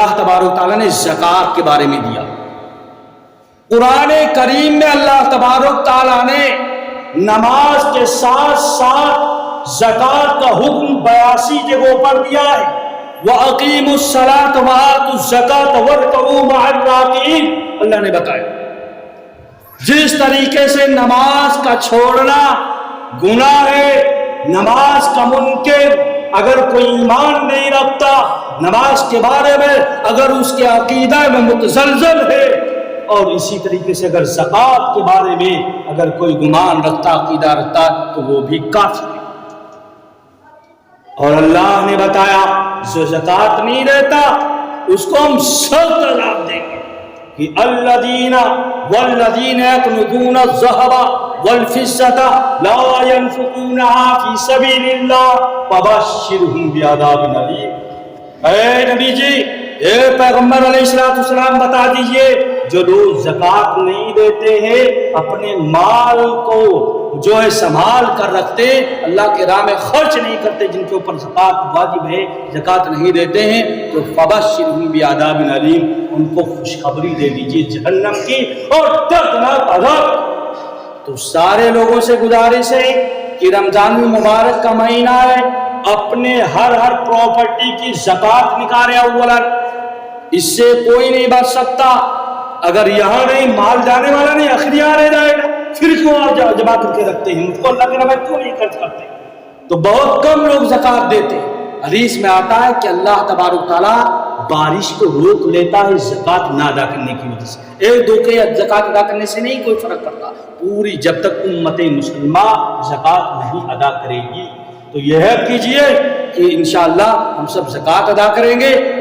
اللہ تبارک تعالیٰ نے زکوٰۃ کے بارے میں دیا۔ قرآن کریم میں اللہ تبارک تعالیٰ نے نماز کے ساتھ ساتھ زکوٰۃ کا حکم 82 جگہوں پر دیا ہے۔ وَأَقِيمُوا الصَّلَاةَ وَآتُوا الزَّكَاةَ وَارْكَعُوا مَعَ الرَّاكِعِينَ، اللہ نے بتایا جس طریقے سے نماز کا چھوڑنا گناہ ہے، نماز کا منکر اگر کوئی ایمان نہیں رکھتا، نماز کے بارے میں اگر اس کے عقیدہ میں متزلزل ہے، اور اسی طریقے سے اگر زکوٰۃ کے بارے میں اگر کوئی گمان رکھتا، عقیدہ رکھتا، تو وہ بھی کافر ہے۔ اور اللہ نے بتایا جو زکوٰۃ نہیں دیتا اس کو ہم سخت عذاب دیں گے کہ الذین والذین یکنزون الذھب والفضة لا ينفقونها فی سبیل اللہ فبشرھم بعذاب الیم۔ اے نبی جی، اے پیغمبر علیہ السلام بتا دیجئے جو لوگ زکوٰۃ نہیں دیتے ہیں، اپنے مال کو جو ہے سنبھال کر رکھتے، اللہ کے راہ میں خرچ نہیں کرتے، جن کے اوپر زکوٰۃ واجب ہے، زکوٰۃ نہیں دیتے ہیں، تو فبشرھم بعذاب الیم، ان کو خوشخبری دے دیجیے جہنم کی اور دردناک عذاب۔ تو سارے لوگوں سے گزارش ہے کہ رمضان المبارک کا مہینہ ہے، اپنے ہر پراپرٹی کی زکوٰۃ نکالے اولا، اس سے کوئی نہیں بچ سکتا۔ اگر یہاں نہیں مال جانے والا نہیں، آخر یہاں رہ جائے گا، پھر کیوں آپ جمع کر کے رکھتے ہیں؟ ان کو اللہ کے نام کیوں نہیں خرچ کرتے؟ تو بہت کم لوگ زکوٰۃ دیتے ہیں۔ حدیث میں آتا ہے کہ اللہ تبارک تعالیٰ بارش کو روک لیتا ہے زکوٰۃ نہ ادا کرنے کی وجہ سے۔ ایک دو کے زکوٰۃ ادا کرنے سے نہیں کوئی فرق پڑتا، پوری جب تک امت مسلمہ زکوٰۃ نہیں ادا کرے گی۔ تو یہ کیجئے کہ انشاءاللہ ہم سب زکوٰۃ ادا کریں گے۔